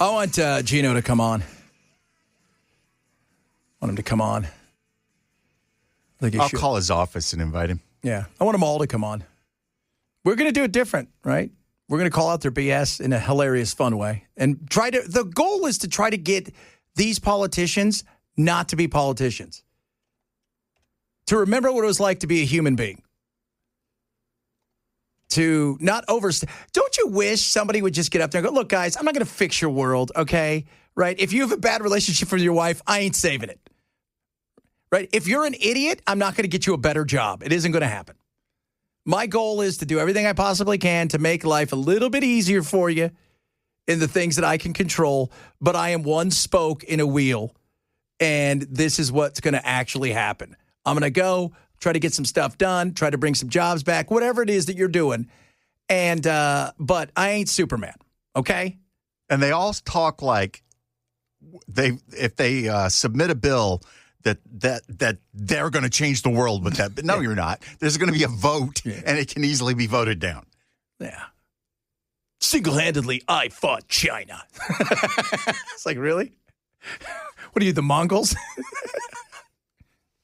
I want Gino to come on. I want him to come on. I'll call his office and invite him. Yeah. I want them all to come on. We're going to do it different, right? We're going to call out their BS in a hilarious, fun way. And the goal is to try to get these politicians not to be politicians. To remember what it was like to be a human being. To not overstay. Don't you wish somebody would just get up there and go, look, guys, I'm not going to fix your world, okay? Right? If you have a bad relationship with your wife, I ain't saving it. Right? If you're an idiot, I'm not going to get you a better job. It isn't going to happen. My goal is to do everything I possibly can to make life a little bit easier for you in the things that I can control, but I am one spoke in a wheel, and this is what's going to actually happen. I'm going to go try to get some stuff done, try to bring some jobs back, whatever it is that you're doing, and but I ain't Superman, okay? And they all talk like if they submit a bill that they're going to change the world with that. But no, you're not. There's going to be a vote, and it can easily be voted down. Yeah. Single-handedly, I fought China. It's like, really? What are you, the Mongols?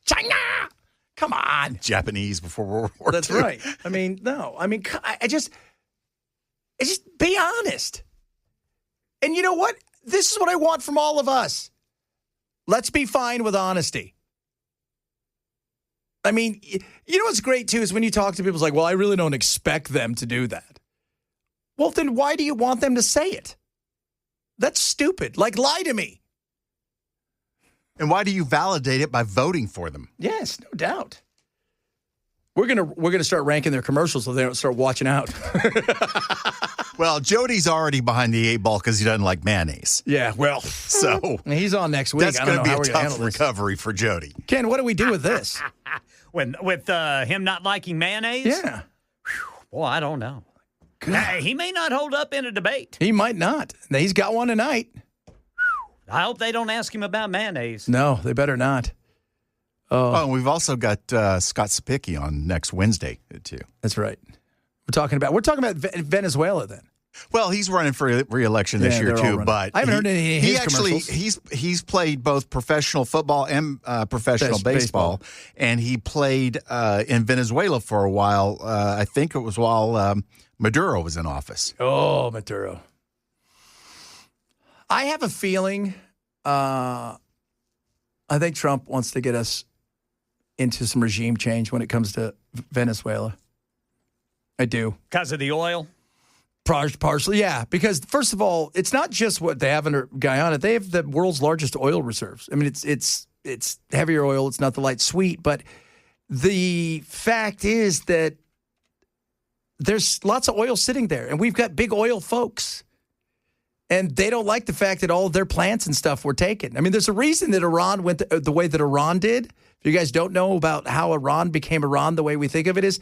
China! Come on. Japanese before World War II. That's right. I mean, no. I mean, I just be honest. And you know what? This is what I want from all of us. Let's be fine with honesty. I mean, you know what's great, too, is when you talk to people, it's like, well, I really don't expect them to do that. Well, then why do you want them to say it? That's stupid. Like, lie to me. And why do you validate it by voting for them? Yes, no doubt. We're gonna start ranking their commercials so they don't start watching out. Well, Jody's already behind the 8 ball because he doesn't like mayonnaise. Yeah, well, so he's on next week. That's going to be a tough recovery for Jody. Ken, what do we do with this? with him not liking mayonnaise? Yeah. Well, I don't know. He may not hold up in a debate. He might not. He's got one tonight. I hope they don't ask him about mayonnaise. No, they better not. Oh, and we've also got Scott Sapicki on next Wednesday too. That's right. We're talking about Venezuela then. Well, he's running for re-election this year too, but I haven't heard any of his commercials. He's played both professional football and professional baseball, and he played in Venezuela for a while. I think it was while Maduro was in office. Oh, Maduro. I have a feeling I think Trump wants to get us into some regime change when it comes to Venezuela. I do. Because of the oil? Partially, yeah. Because, first of all, it's not just what they have under Guyana. They have the world's largest oil reserves. I mean, it's heavier oil. It's not the light sweet. But the fact is that there's lots of oil sitting there. And we've got big oil folks. And they don't like the fact that all of their plants and stuff were taken. I mean, there's a reason that Iran went the way that Iran did. If you guys don't know about how Iran became Iran the way we think of it is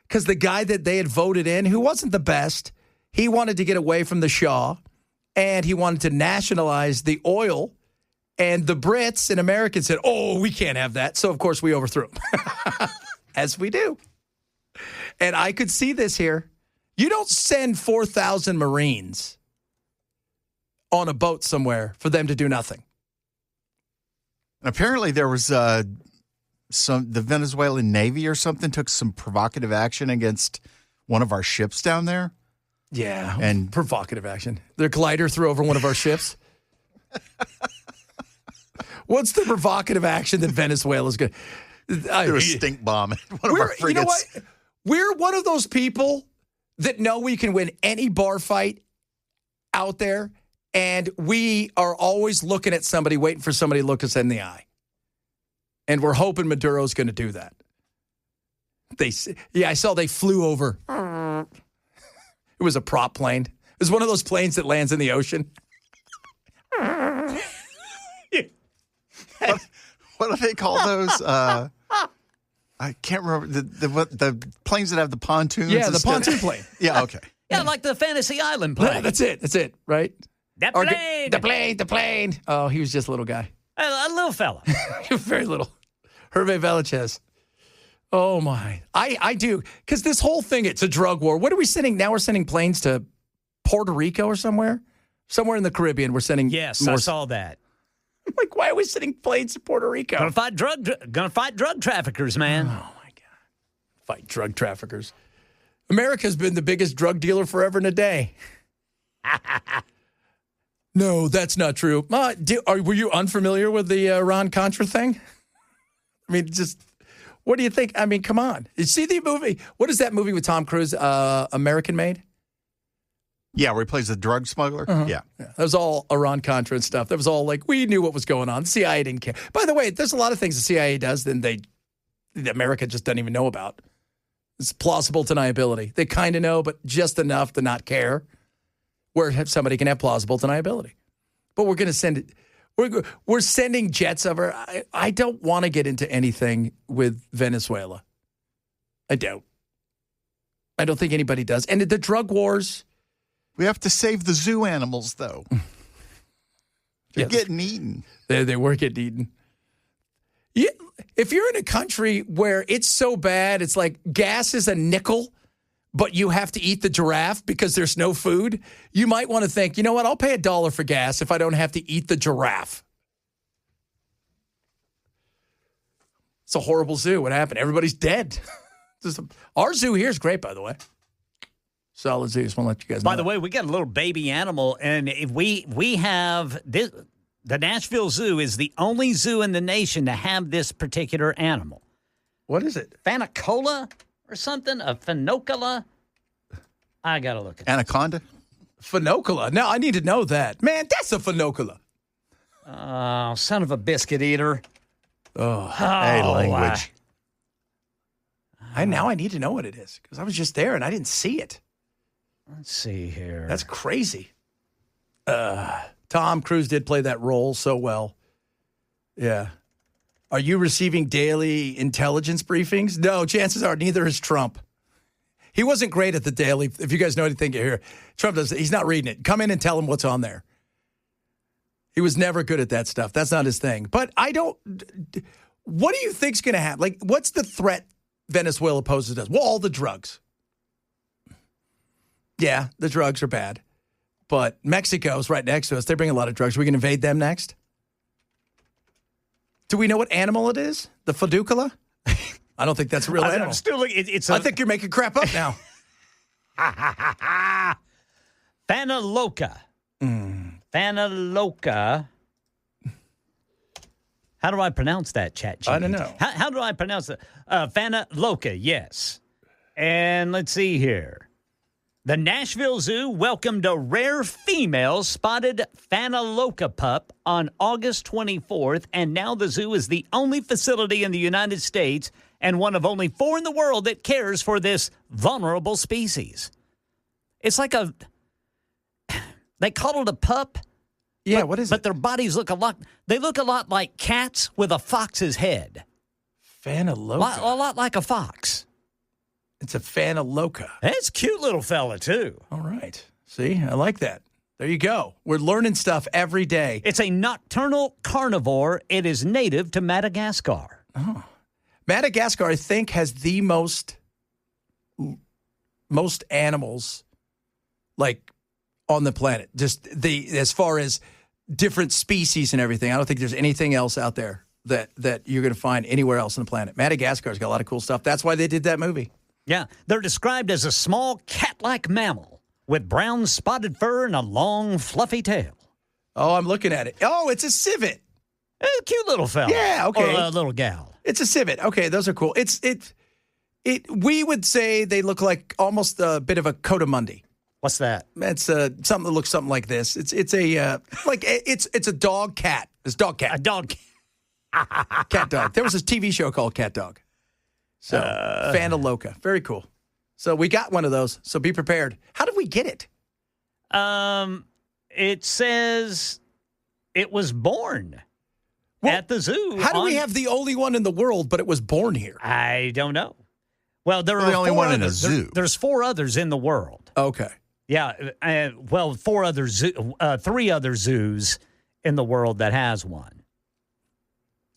because the guy that they had voted in, who wasn't the best, he wanted to get away from the Shah, and he wanted to nationalize the oil. And the Brits and Americans said, oh, we can't have that. So, of course, we overthrew him, as we do. And I could see this here. You don't send 4,000 Marines on a boat somewhere for them to do nothing. Apparently there was the Venezuelan Navy or something took some provocative action against one of our ships down there. Yeah, and provocative action. Their glider threw over one of our ships. What's the provocative action that Venezuela's going to... There was a stink bomb at one of our frigates. You know what? We're one of those people that know we can win any bar fight out there. And we are always looking at somebody, waiting for somebody to look us in the eye. And we're hoping Maduro's going to do that. I saw they flew over. It was a prop plane. It was one of those planes that lands in the ocean. What do they call those? I can't remember. The planes that have the pontoons? Yeah, the pontoon plane. Yeah, okay. Yeah, like the Fantasy Island plane. Yeah, that's it, right? The plane. Oh, he was just a little guy. A little fella. Very little. Hervé Villachez. Oh, my. I do. Because this whole thing, it's a drug war. What are we sending? Now we're sending planes to Puerto Rico or somewhere? Somewhere in the Caribbean, we're sending Yes, more. I saw that. Like, why are we sending planes to Puerto Rico? Gonna fight drug traffickers, man. Oh, my God. Fight drug traffickers. America's been the biggest drug dealer forever and a day. No, that's not true. Were you unfamiliar with the Iran-Contra thing? I mean, just, what do you think? I mean, come on. You see the movie? What is that movie with Tom Cruise, American Made? Yeah, where he plays the drug smuggler. Yeah. That was all Iran-Contra and stuff. That was all like, we knew what was going on. The CIA didn't care. By the way, there's a lot of things the CIA does that America just doesn't even know about. It's plausible deniability. They kind of know, but just enough to not care. Where somebody can have plausible deniability. But we're going to send it. We're sending jets over. I don't want to get into anything with Venezuela. I don't think anybody does. And the drug wars. We have to save the zoo animals, though. They're getting eaten. They were getting eaten. Yeah, if you're in a country where it's so bad, it's like gas is a nickel, but you have to eat the giraffe because there's no food, you might want to think, you know what, I'll pay $1 for gas if I don't have to eat the giraffe. It's a horrible zoo. What happened? Everybody's dead. Our zoo here is great, by the way. Solid zoo. Just want to let you guys know. By the way, we got a little baby animal, and if we have this. The Nashville Zoo is the only zoo in the nation to have this particular animal. What is it? Fanicola or something? A fenocula? I got to look at Anaconda? Fenocula. No, I need to know that. Man, that's a fenocula. Oh, son of a biscuit eater. Hey, language. Now I need to know what it is because I was just there and I didn't see it. Let's see here. That's crazy. Tom Cruise did play that role so well. Yeah. Are you receiving daily intelligence briefings? No, chances are neither is Trump. He wasn't great at the daily. If you guys know anything here, Trump does. He's not reading it. Come in and tell him what's on there. He was never good at that stuff. That's not his thing. But what do you think's going to happen? Like, what's the threat Venezuela poses us? Well, all the drugs. Yeah, the drugs are bad. But Mexico's right next to us. They bring a lot of drugs. Are we going to invade them next? Do we know what animal it is? The fedukula? I don't think that's a real animal. I'm still looking. I think you're making crap up now. Fanaloca. Fanaloca. How do I pronounce that, ChatGPT? I don't know. How do I pronounce it? Fanaloca, yes. And let's see here. The Nashville Zoo welcomed a rare female spotted Fanaloca pup on August 24th, and now the zoo is the only facility in the United States and one of only 4 in the world that cares for this vulnerable species. It's like they call it a pup. Yeah, what is it? But their bodies look a lot like cats with a fox's head. Fanaloca. A lot like a fox. It's a Fanaloca. It's a cute little fella, too. All right. See, I like that. There you go. We're learning stuff every day. It's a nocturnal carnivore. It is native to Madagascar. Oh. Madagascar, I think, has the most animals, like, on the planet. Just as far as different species and everything. I don't think there's anything else out there that you're going to find anywhere else on the planet. Madagascar's got a lot of cool stuff. That's why they did that movie. Yeah, they're described as a small cat-like mammal with brown spotted fur and a long, fluffy tail. Oh, I'm looking at it. Oh, it's a civet. A cute little fella. Yeah, okay. Or a little gal. It's a civet. Okay, those are cool. We would say they look like almost a bit of a coatimundi. What's that? It's something that looks something like this. It's a dog cat. It's dog cat. A dog. Cat dog. There was a TV show called Cat Dog. So, Fanaloca. Very cool. So we got one of those. So be prepared. How did we get it? It says it was born at the zoo. How do we have the only one in the world, but it was born here? I don't know. Well, there are the only one in a zoo. There's 4 others in the world. Okay. Yeah. 3 other zoos in the world that has one.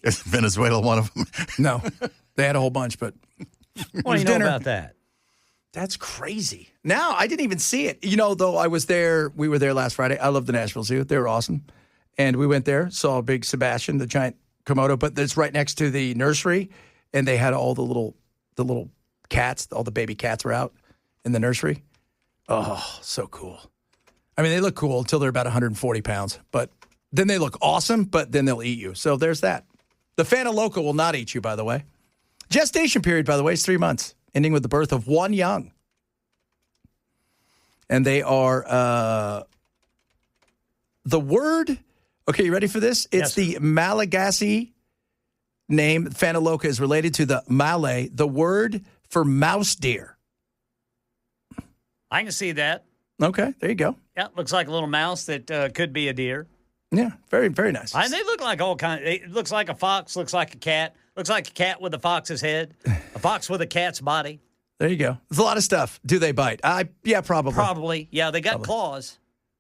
Is Venezuela one of them? No. They had a whole bunch, but What do you know about that? That's crazy. Now, I didn't even see it. You know, though, I was there. We were there last Friday. I love the Nashville Zoo. They were awesome. And we went there, saw a big Sebastian, the giant Komodo, but it's right next to the nursery. And they had all the little cats, all the baby cats were out in the nursery. Oh, so cool. I mean, they look cool until they're about 140 pounds. But then they look awesome, but then they'll eat you. So there's that. The Fanta Loca will not eat you, by the way. Gestation period, by the way, is 3 months, ending with the birth of one young. And they are the word. Okay, you ready for this? It's the Malagasy name. Fanta Loca is related to the Malay, the word for mouse deer. I can see that. Okay, there you go. Yeah, looks like a little mouse that could be a deer. Yeah, very, very nice. And they look like all kinds. It looks like a fox, looks like a cat, looks like a cat with a fox's head, a fox with a cat's body. There you go. There's a lot of stuff. Do they bite? Yeah, probably. Probably. Yeah, they got claws.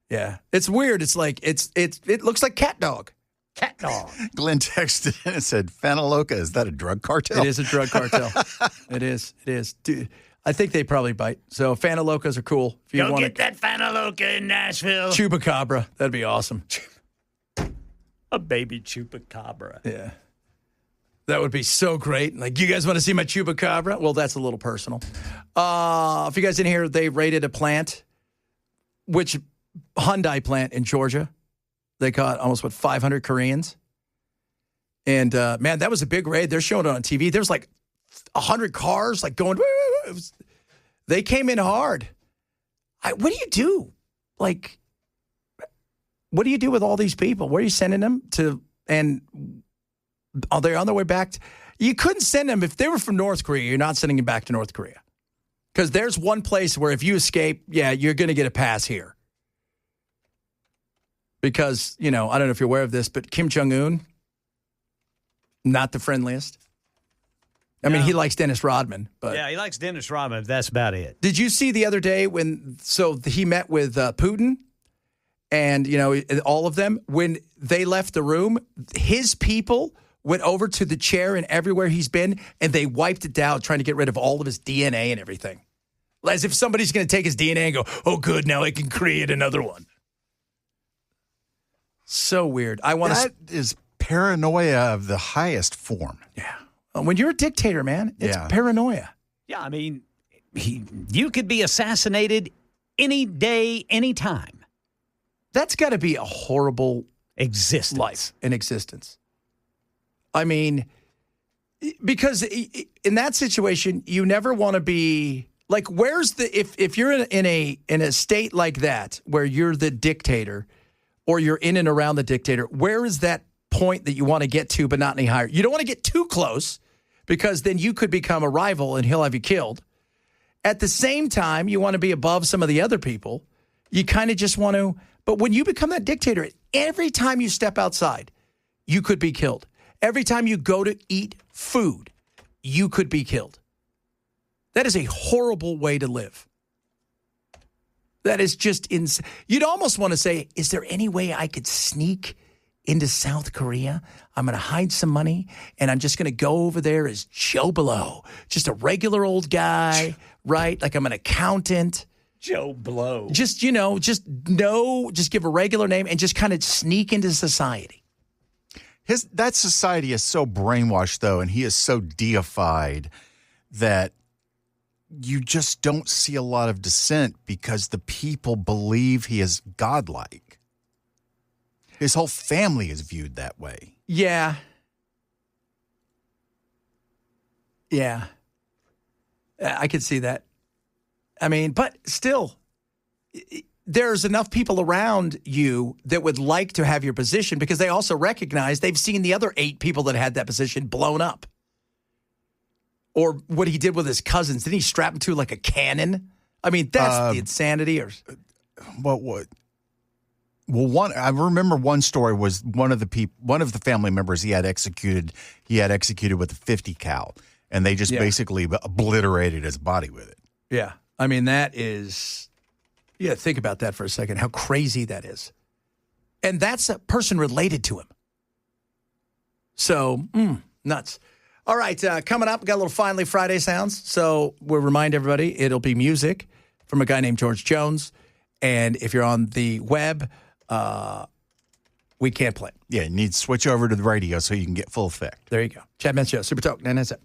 Yeah. It's weird. It's like, it looks like cat dog. Cat dog. Glenn texted in and said, Fanta Loca, is that a drug cartel? It is a drug cartel. It is. Dude, I think they probably bite. So Fanta Locas are cool. If you Go want get that Fanta Loca in Nashville. Chupacabra. That'd be awesome. A baby chupacabra. Yeah. That would be so great. Like, you guys want to see my chupacabra? Well, that's a little personal. If you guys didn't hear, they raided a plant, which Hyundai plant in Georgia. They caught almost, 500 Koreans. And, man, that was a big raid. They're showing it on TV. There's like 100 cars like going. They came in hard. What do you do? Like, what do you do with all these people? Where are you sending them to? And are they on their way back? You couldn't send them. If they were from North Korea, you're not sending them back to North Korea. Because there's one place where if you escape, yeah, you're going to get a pass here. Because, I don't know if you're aware of this, but Kim Jong-un, not the friendliest. I mean, he likes Dennis Rodman. But yeah, he likes Dennis Rodman. That's about it. Did you see the other day he met with Putin? And, all of them, when they left the room, his people went over to the chair and everywhere he's been, and they wiped it down, trying to get rid of all of his DNA and everything. As if somebody's going to take his DNA and go, oh, good, now I can create another one. So weird. That is paranoia of the highest form. Yeah. When you're a dictator, man, it's paranoia. Yeah, I mean, you could be assassinated any day, any time. That's got to be a horrible existence. Existence. I mean, because in that situation, you never want to be like, where's the if you're in a state like that where you're the dictator or you're in and around the dictator, where is that point that you want to get to but not any higher? You don't want to get too close because then you could become a rival and he'll have you killed. At the same time, you want to be above some of the other people. You kind of just want to. But when you become that dictator, every time you step outside, you could be killed. Every time you go to eat food, you could be killed. That is a horrible way to live. That is just insane. You'd almost want to say, is there any way I could sneak into South Korea? I'm going to hide some money, and I'm just going to go over there as Joe Blow, just a regular old guy, right? Like I'm an accountant. Joe Blow. Just give a regular name and just kind of sneak into society. That society is so brainwashed, though, and he is so deified that you just don't see a lot of dissent because the people believe he is godlike. His whole family is viewed that way. Yeah. Yeah. I could see that. I mean, but still, there's enough people around you that would like to have your position because they also recognize they've seen the other 8 people that had that position blown up. Or what he did with his cousins. Didn't he strap him to like a cannon? I mean, that's the insanity. What? Well, I remember one story was one of the family members he had executed with a 50 cal, and they just basically obliterated his body with it. Yeah. I mean, that is, think about that for a second, how crazy that is. And that's a person related to him. So, nuts. All right, coming up, we got a little Finally Friday sounds. So we'll remind everybody it'll be music from a guy named George Jones. And if you're on the web, we can't play it. Yeah, you need to switch over to the radio so you can get full effect. There you go. Chad Benson Show, Super Talk, 997.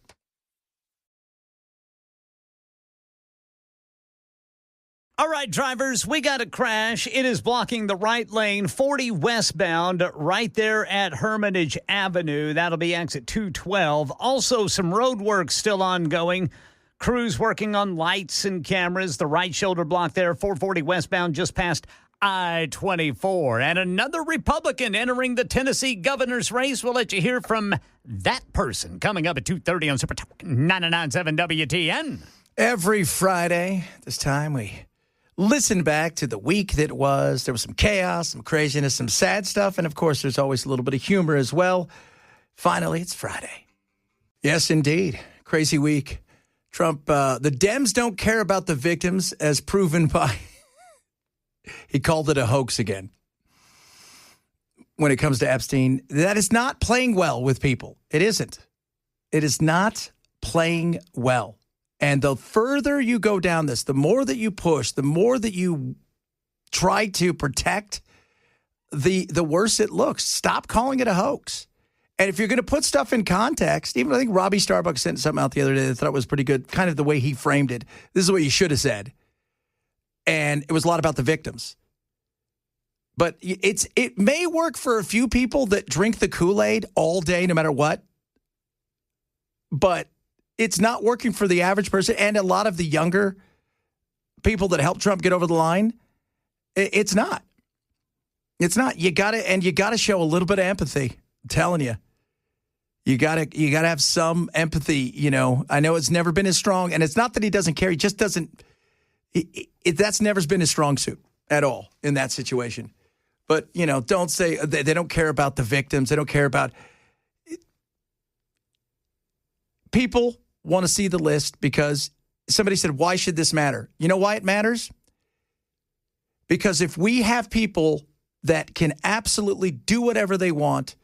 All right, drivers, we got a crash. It is blocking the right lane, 40 westbound, right there at Hermitage Avenue. That'll be exit 212. Also, some road work still ongoing. Crews working on lights and cameras. The right shoulder block there, 440 westbound, just past I-24. And another Republican entering the Tennessee governor's race. We'll let you hear from that person coming up at 2:30 on Super Talk 99.7 WTN. Every Friday, this time we listen back to the week that was. There was some chaos, some craziness, some sad stuff, and of course, there's always a little bit of humor as well. Finally, it's Friday. Yes, indeed. Crazy week. Trump, the Dems don't care about the victims, as proven by, he called it a hoax again. When it comes to Epstein, that is not playing well with people. It isn't. It is not playing well. And the further you go down this, the more that you push, the more that you try to protect, the worse it looks. Stop calling it a hoax. And if you're going to put stuff in context, even I think Robbie Starbucks sent something out the other day that I thought was pretty good, kind of the way he framed it. This is what you should have said. And it was a lot about the victims. But it may work for a few people that drink the Kool-Aid all day, no matter what. But it's not working for the average person and a lot of the younger people that helped Trump get over the line. It's not. It's not. You gotta show a little bit of empathy. I'm telling you. You gotta have some empathy. You know, I know it's never been as strong, and it's not that he doesn't care. He just doesn't. That's never been his strong suit at all in that situation. But you know, don't say they don't care about the victims. They don't care about people. Want to see the list because somebody said, why should this matter? You know why it matters? Because if we have people that can absolutely do whatever they want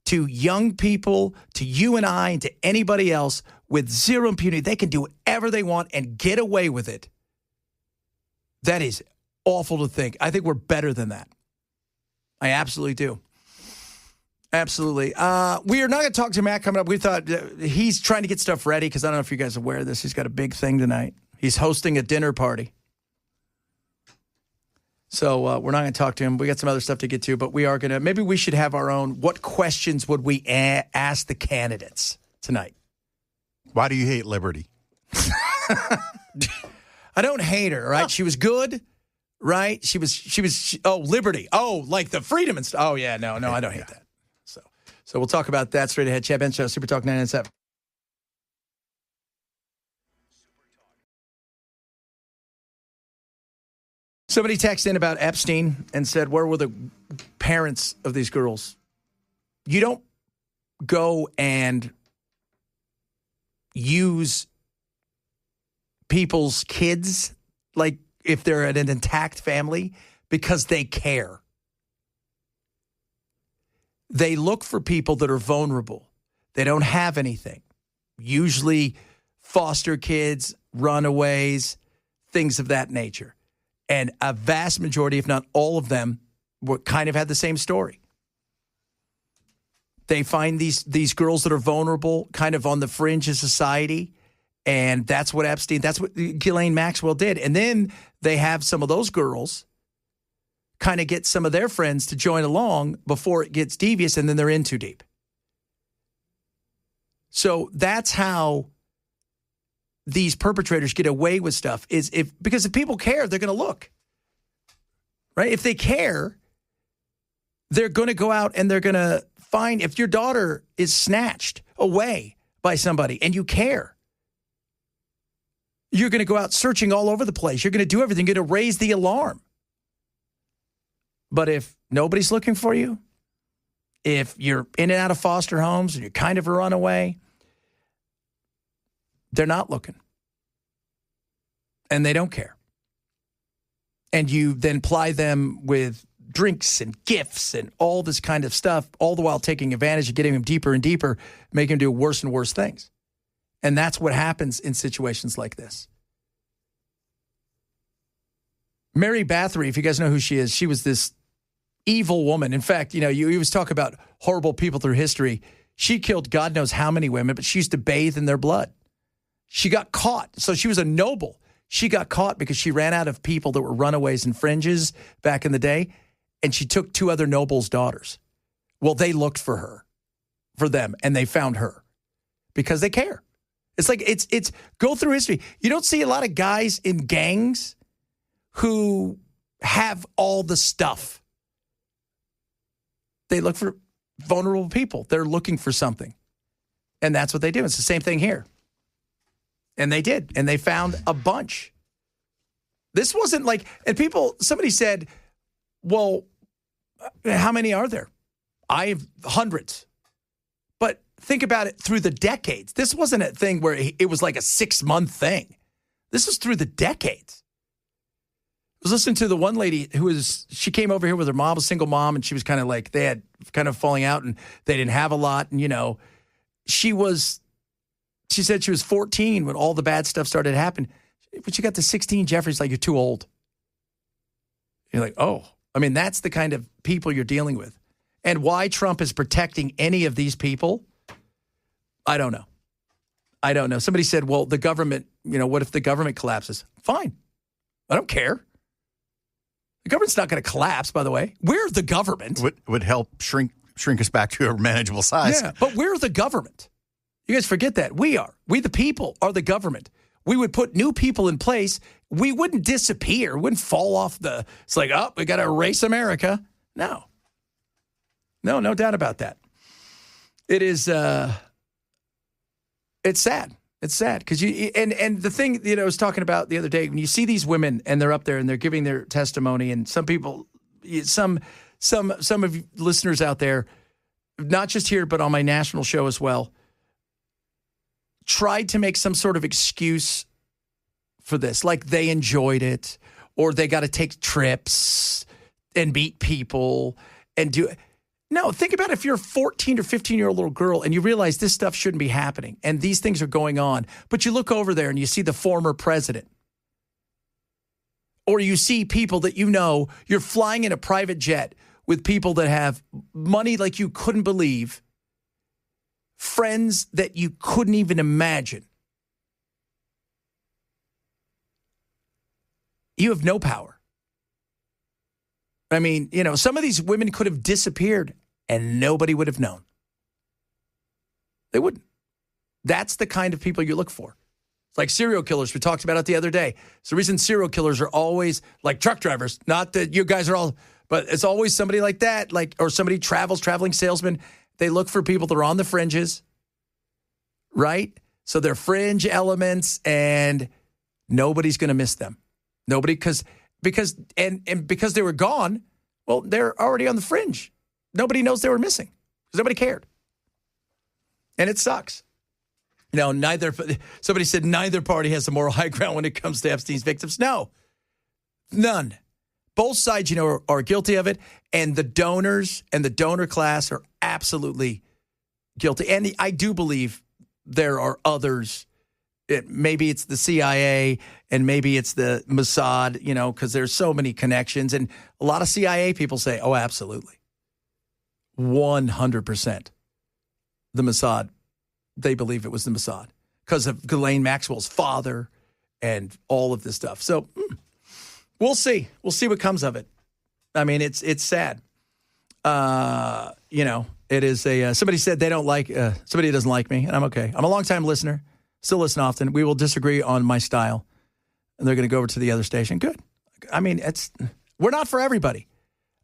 to young people, to you and I, and to anybody else with zero impunity, they can do whatever they want and get away with it. That is awful to think. I think we're better than that. I absolutely do. Absolutely. We are not going to talk to Matt coming up. We thought he's trying to get stuff ready because I don't know if you guys are aware of this. He's got a big thing tonight. He's hosting a dinner party. So we're not going to talk to him. We got some other stuff to get to, but we are going to. Maybe we should have our own. What questions would we ask the candidates tonight? Why do you hate liberty? I don't hate her, right? She was good, right? She was. Oh, liberty. Oh, like the freedom and stuff. Oh, yeah. No, I don't hate that. So we'll talk about that straight ahead. Chad Benson Show, Super Talk 997. Somebody texted in about Epstein and said, where were the parents of these girls? You don't go and use people's kids, like if they're an intact family, because they care. They look for people that are vulnerable. They don't have anything. Usually foster kids, runaways, things of that nature. And a vast majority, if not all of them, kind of had the same story. They find these girls that are vulnerable, kind of on the fringe of society. And that's what Ghislaine Maxwell did. And then they have some of those girls kind of get some of their friends to join along before it gets devious, and then they're in too deep. So that's how these perpetrators get away with stuff, because if people care, they're going to look. Right? If they care, they're going to go out and they're going to find, if your daughter is snatched away by somebody and you care, you're going to go out searching all over the place. You're going to do everything. You're going to raise the alarm. But if nobody's looking for you, if you're in and out of foster homes and you're kind of a runaway, they're not looking. And they don't care. And you then ply them with drinks and gifts and all this kind of stuff, all the while taking advantage of getting him deeper and deeper, making him do worse and worse things. And that's what happens in situations like this. Mary Bathory, if you guys know who she is, she was this evil woman. In fact, you always talk about horrible people through history. She killed God knows how many women, but she used to bathe in their blood. She got caught. So she was a noble. She got caught because she ran out of people that were runaways and fringes back in the day, and she took 2 other nobles' daughters. Well, they looked for them, and they found her because they care. It's like it's go through history. You don't see a lot of guys in gangs who have all the stuff. They look for vulnerable people. They're looking for something. And that's what they do. It's the same thing here. And they did. And they found a bunch. This wasn't like, and somebody said, well, how many are there? I have hundreds. But think about it through the decades. This wasn't a thing where it was like a 6-month thing. This was through the decades. I was listening to the one lady she came over here with her mom, a single mom, and she was kind of like, they had kind of falling out and they didn't have a lot. And, she said she was 14 when all the bad stuff started happening. But you got to 16, Jeffrey's like, you're too old. You're like, oh, that's the kind of people you're dealing with. And why Trump is protecting any of these people, I don't know. Somebody said, well, the government, what if the government collapses? Fine. I don't care. The government's not going to collapse, by the way. We're the government. Would help shrink us back to a manageable size. Yeah, but we're the government. You guys forget that. We the people are the government. We would put new people in place. We wouldn't disappear. We wouldn't fall off it's like, oh, we got to erase America. No, no doubt about that. It is, it's sad. It's sad because and the thing, I was talking about the other day, when you see these women and they're up there and they're giving their testimony, and some people, some of you listeners out there, not just here, but on my national show as well, tried to make some sort of excuse for this. Like they enjoyed it, or they got to take trips and meet people and do it. No, think about if you're a 14 or 15-year-old little girl and you realize this stuff shouldn't be happening and these things are going on, but you look over there and you see the former president, or you see people that you're flying in a private jet with people that have money like you couldn't believe, friends that you couldn't even imagine. You have no power. Some of these women could have disappeared and nobody would have known. They wouldn't. That's the kind of people you look for. It's like serial killers. We talked about it the other day. It's the reason serial killers are always like truck drivers. Not that you guys are all, but it's always somebody like that, or somebody traveling salesman. They look for people that are on the fringes, right? So they're fringe elements and nobody's going to miss them. Nobody, because they were gone, well, they're already on the fringe. Nobody knows they were missing because nobody cared. And it sucks. Somebody said neither party has the moral high ground when it comes to Epstein's victims. No, none. Both sides, are guilty of it. And the donors and the donor class are absolutely guilty. And I do believe there are others. Maybe it's the CIA and maybe it's the Mossad, because there's so many connections. And a lot of CIA people say, oh, absolutely. 100%. The Mossad, they believe it was the Mossad because of Ghislaine Maxwell's father and all of this stuff. So we'll see. We'll see what comes of it. It's sad. It is somebody said they don't like, somebody doesn't like me, and I'm okay. I'm a longtime listener. Still listen often. We will disagree on my style, and they're going to go over to the other station. Good. We're not for everybody.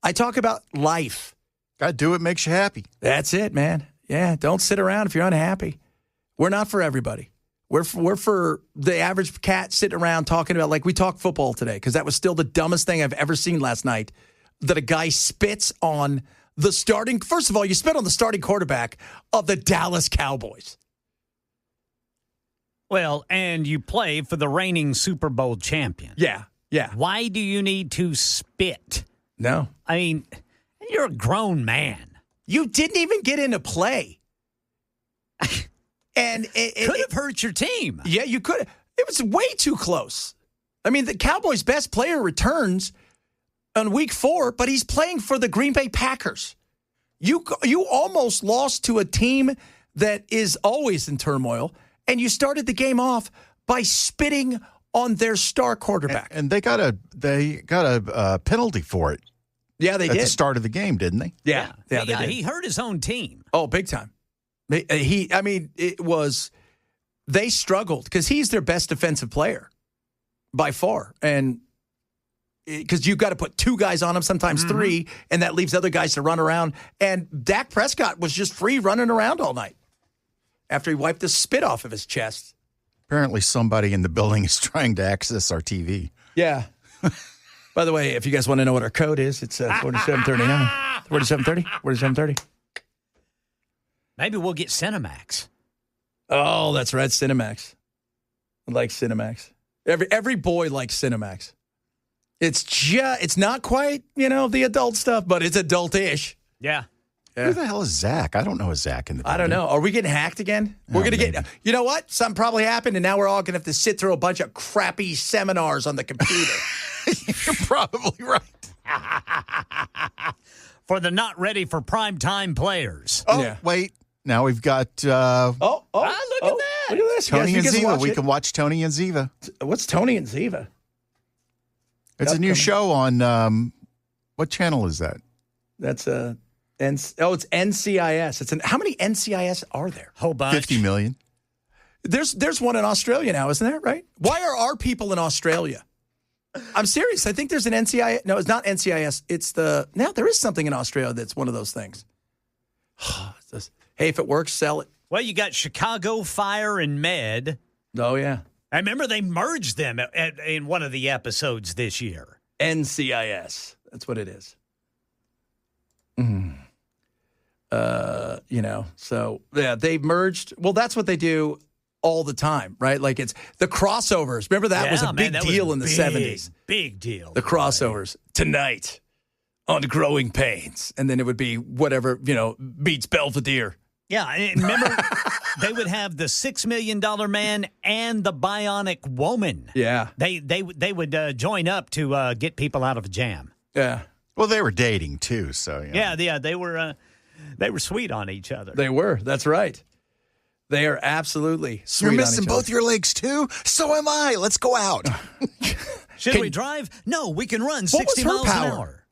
I talk about life. Got to do what makes you happy. That's it, man. Yeah, don't sit around if you're unhappy. We're not for everybody. We're for the average cat sitting around talking about, like we talked football today, because that was still the dumbest thing I've ever seen last night, that a guy spits on the starting. First of all, you spit on the starting quarterback of the Dallas Cowboys. Well, and you play for the reigning Super Bowl champion. Yeah. Why do you need to spit No. I mean, you're a grown man. You didn't even get into play. And it Could have hurt your team. Yeah, you could. It was way too close. I mean, the Cowboys' best player returns on week 4, but he's playing for the Green Bay Packers. You almost lost to a team that is always in turmoil, and you started the game off by spitting on their star quarterback. And they got a penalty for it. Yeah, they at did. the start of the game, didn't they? Yeah, they did. He hurt his own team. Oh, big time. They struggled because he's their best defensive player by far. And because you've got to put 2 guys on him, sometimes 3, and that leaves other guys to run around. And Dak Prescott was just free running around all night after he wiped the spit off of his chest. Apparently somebody in the building is trying to access our TV. Yeah. By the way, if you guys want to know what our code is, it's 4739. 4730? 4730? Maybe we'll get Cinemax. Oh, that's right, Cinemax. I like Cinemax. Every boy likes Cinemax. It's not quite, the adult stuff, but it's adult-ish. Yeah. Who the hell is Zach? I don't know a Zach in the building. I don't know. Are we getting hacked again? We're going to get, you know what? Something probably happened, and now we're all going to have to sit through a bunch of crappy seminars on the computer. You're probably right. For the not ready for prime time players. Oh, Yeah. wait. Now we've got look at that. Look at this. Tony Yes, and you Ziva. watch We it. can watch Tony and Ziva. What's Tony and Ziva? It's a new show on, what channel is that? That's it's NCIS. How many NCIS are there? Whole bunch. 50 million. There's one in Australia now, isn't there? Right? Why are our people in Australia? I'm serious. I think there's an NCIS. No, it's not NCIS. There is something in Australia that's one of those things. Hey, if it works, sell it. Well, you got Chicago Fire and Med. Oh, yeah. I remember they merged them in one of the episodes this year. NCIS. That's what it is. So, yeah, they've merged. Well, that's what they do all the time, right? Like it's the crossovers. Remember that was a big deal in the 70s. Big deal. The crossovers. Tonight on Growing Pains. And then it would be whatever, beats Belvedere. Yeah, and remember, they would have the $6 Million Man and the Bionic Woman. Yeah. They would join up to get people out of a jam. Yeah. Well, they were dating too, so Yeah, they were sweet on each other. They were. That's right. They are absolutely sweet. You're missing on each both other. your legs too? So am I. Let's go out. Should we drive? No, we can run 60 her miles an power? hour.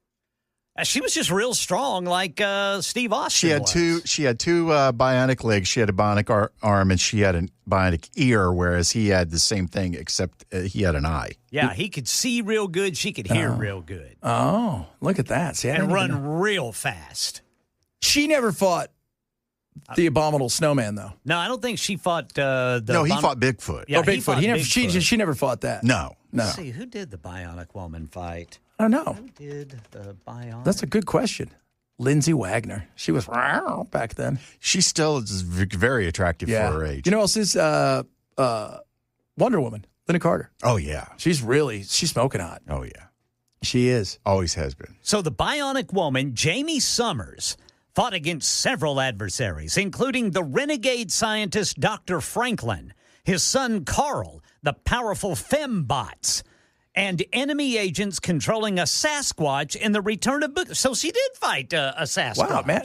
She was just real strong, like Steve Austin. She had two bionic legs. She had a bionic arm, and she had a bionic ear, whereas he had the same thing, except he had an eye. Yeah, he could see real good. She could hear real good. Oh, look at that. See, I And didn't even know. run real fast. She never fought the abominable snowman, though. No, I don't think she fought He fought Bigfoot. Yeah, or he Bigfoot. fought Bigfoot. She never fought that. No. Let's see, who did the Bionic Woman fight? I don't know. Who did the Bionic? That's a good question. Lindsay Wagner. She was back then. She still is very attractive for her age. You know who else is Wonder Woman? Linda Carter. Oh, yeah. She's smoking hot. Oh, yeah. She is. Always has been. So the Bionic Woman, Jamie Summers, fought against several adversaries, including the renegade scientist Dr. Franklin, his son Carl, the powerful fembots, and enemy agents controlling a Sasquatch in the Return of Book. So she did fight a Sasquatch. Wow, man.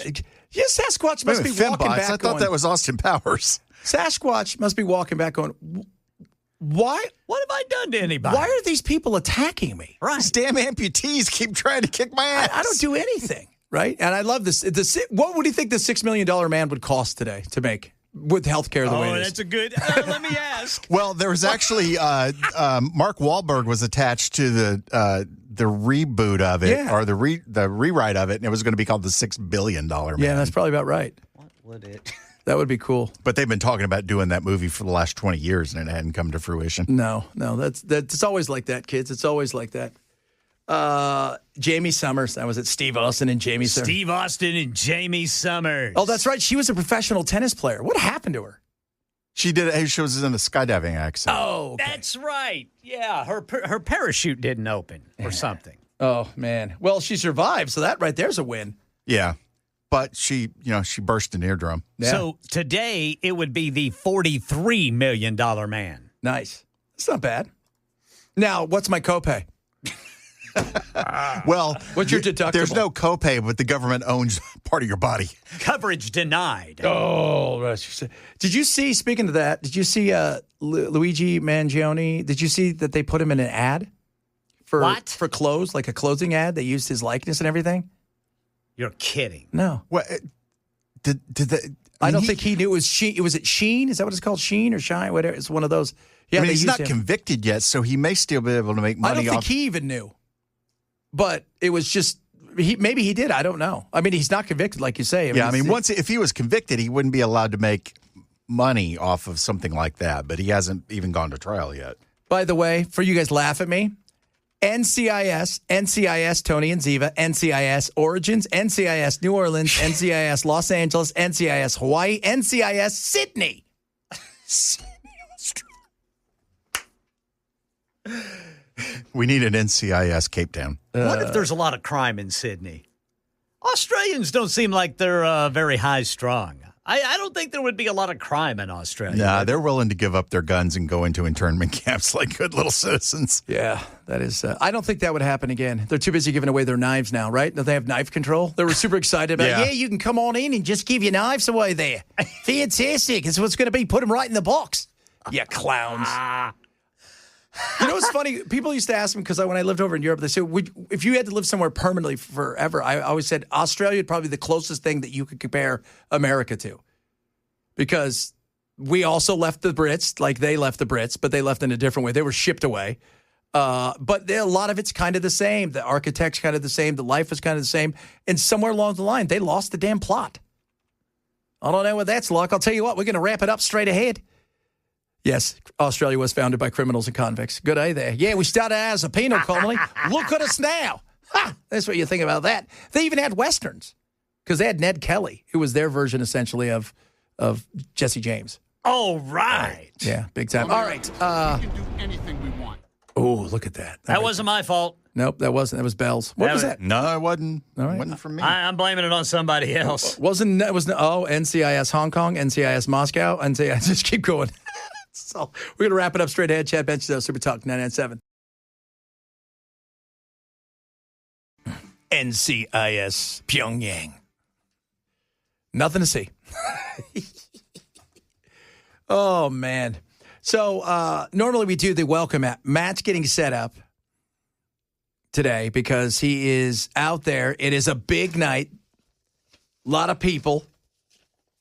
Yeah, Sasquatch must be walking back I thought that was Austin Powers. Sasquatch must be walking back going, why? What have I done to anybody? Why are these people attacking me? Right. These damn amputees keep trying to kick my ass. I don't do anything, right? And I love this. What would you think the $6 Million Man would cost today to make with healthcare the way it is? That's a good. Let me ask. Well, there was actually Mark Wahlberg was attached to the reboot of it, or the rewrite of it, and it was going to be called the $6 billion Man. Yeah, that's probably about right. What would it? That would be cool. But they've been talking about doing that movie for the last 20 years, and it hadn't come to fruition. No, that's it's always like that, kids. It's always like that. Jamie Summers. That was it. Steve Austin and Jamie Summers. Steve Austin and Jamie Summers. Oh, that's right. She was a professional tennis player. What happened to her? She did it. She was in the skydiving accident. Oh, okay. That's right. Yeah, her parachute didn't open or something. Oh, man. Well, she survived, so that right there's a win. Yeah. But she burst an eardrum. Yeah. So today it would be the $43 million man. Nice. It's not bad. Now, what's my copay? Well, What's your deductible? There's no copay, but the government owns part of your body. Coverage denied. Oh, did you see, speaking of that, did you see Luigi Mangione? Did you see that they put him in an ad for What? for clothes, like a clothing ad? They used his likeness and everything? You're kidding. No. What did the? I don't think he knew it was Sheen. Was it Sheen? Is that what it's called? Sheen or Shine? Whatever. It's one of those. Yeah, I mean, they he's used not him. convicted yet, so he may still be able to make I money don't think off. he even knew. But it was just, maybe he did. I don't know. I mean, he's not convicted, like you say. Yeah, I mean, if he was convicted, he wouldn't be allowed to make money off of something like that. But he hasn't even gone to trial yet. By the way, for you guys laugh at me, NCIS Tony and Ziva, NCIS Origins, NCIS New Orleans, NCIS Los Angeles, NCIS Hawaii, NCIS Sydney. We need an NCIS Cape Town. What if there's a lot of crime in Sydney? Australians don't seem like they're very high strung. I don't think there would be a lot of crime in Australia. Nah, they're willing to give up their guns and go into internment camps like good little citizens. Yeah, that is. I don't think that would happen again. They're too busy giving away their knives now, right? Don't they have knife control? They were super excited about, Yeah. you can come on in and just give your knives away there. Fantastic. It's what's going to be. Put them right in the box. You clowns. You know what's funny? People used to ask me, because when I lived over in Europe, they said, if you had to live somewhere permanently forever, I always said Australia would probably be the closest thing that you could compare America to. Because we also left the Brits, like they left the Brits, but they left in a different way. They were shipped away. But a lot of it's kind of the same. The architect's kind of the same. The life is kind of the same. And somewhere along the line, they lost the damn plot. I don't know what that's like. I'll tell you what, we're going to wrap it up straight ahead. Yes, Australia was founded by criminals and convicts. Good day there. Yeah, we started out as a penal colony. Look at us now. Ha! That's what you think about that. They even had Westerns because they had Ned Kelly, who was their version essentially of Jesse James. Oh, right. Yeah, big time. All right. We can do anything we want. Oh, look at that. That wasn't my fault. Nope, that wasn't. That was Bell's. What was that? No, it wasn't. All right. Wasn't from me. I'm blaming it on somebody else. NCIS Hong Kong, NCIS Moscow, NCIS. Just keep going. So we're going to wrap it up straight ahead. Chad Benson, Super Talk 997. NCIS Pyongyang. Nothing to see. Oh, man. So normally we do the welcome app. Matt's getting set up today because he is out there. It is a big night. A lot of people.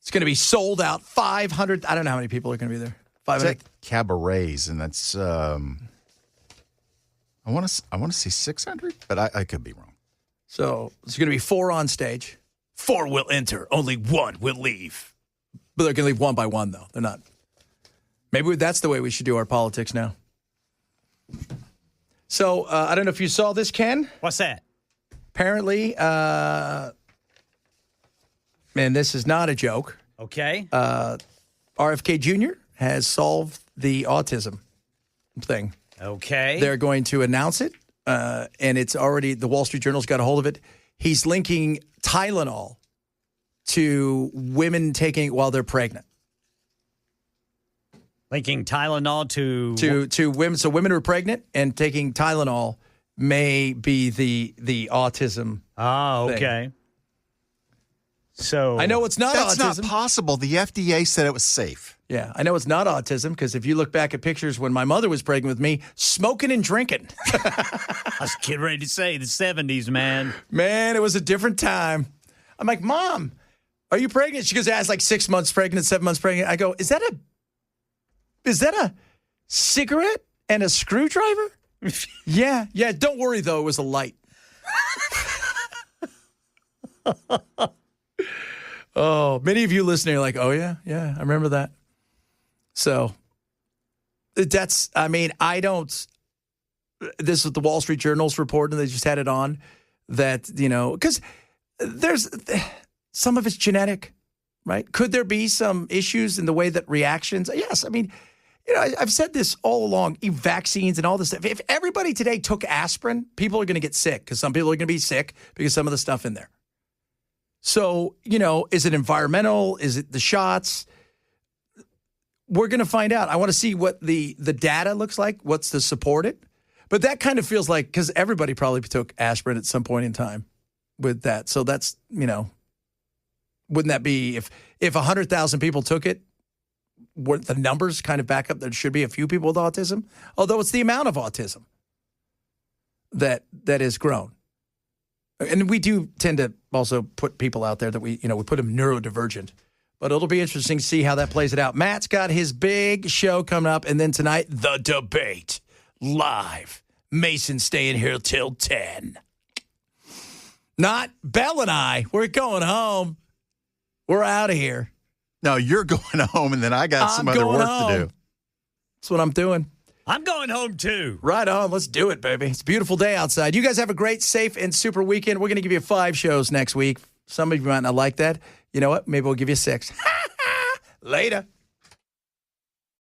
It's going to be sold out. 500. I don't know how many people are going to be there. It's 500. at cabarets, and that's I want to say 600, but I could be wrong. So there's going to be 4 on stage. 4 will enter. Only 1 will leave. But they're going to leave one by one, though. They're not. Maybe that's the way we should do our politics now. So I don't know if you saw this, Ken. What's that? Apparently, man, this is not a joke. Okay. RFK Jr. has solved the autism thing. Okay. They're going to announce it, and it's already, the Wall Street Journal's got a hold of it. He's linking Tylenol to women taking it while they're pregnant. Linking Tylenol To women. So women who are pregnant and taking Tylenol may be the autism. Oh, okay. thing. So I know it's not That's autism. not possible. The FDA said it was safe. Yeah, I know it's not autism because if you look back at pictures when my mother was pregnant with me, smoking and drinking. I was getting ready to say the 70s, man. Man, it was a different time. I'm like, Mom, are you pregnant? She goes, yeah, it's like 6 months pregnant, 7 months pregnant. I go, is that a cigarette and a screwdriver? Yeah. Don't worry, though. It was a light. Oh, many of you listening are like, oh, yeah, I remember that. So this is the Wall Street Journal's report, and they just had it on that, because there's some of it's genetic, right? Could there be some issues in the way that reactions? Yes. I mean, I've said this all along, vaccines and all this stuff. If everybody today took aspirin, people are going to get sick because some people are going to be sick because some of the stuff in there. So, is it environmental? Is it the shots? We're going to find out. I want to see what the data looks like, what's to support it. But that kind of feels like, because everybody probably took aspirin at some point in time with that. So that's, wouldn't that be, if 100,000 people took it, were the numbers kind of back up? There should be a few people with autism, although it's the amount of autism that is grown. And we do tend to also put people out there that we put them neurodivergent. But it'll be interesting to see how that plays it out. Matt's got his big show coming up, and then tonight, the debate live. Mason staying here till 10. Not Belle and I. We're going home. We're out of here. No, you're going home, and then I got some other work to do. That's what I'm doing. I'm going home, too. Right on. Let's do it, baby. It's a beautiful day outside. You guys have a great, safe, and super weekend. We're going to give you 5 shows next week. Some of you might not like that. You know what? Maybe we'll give you 6. Later.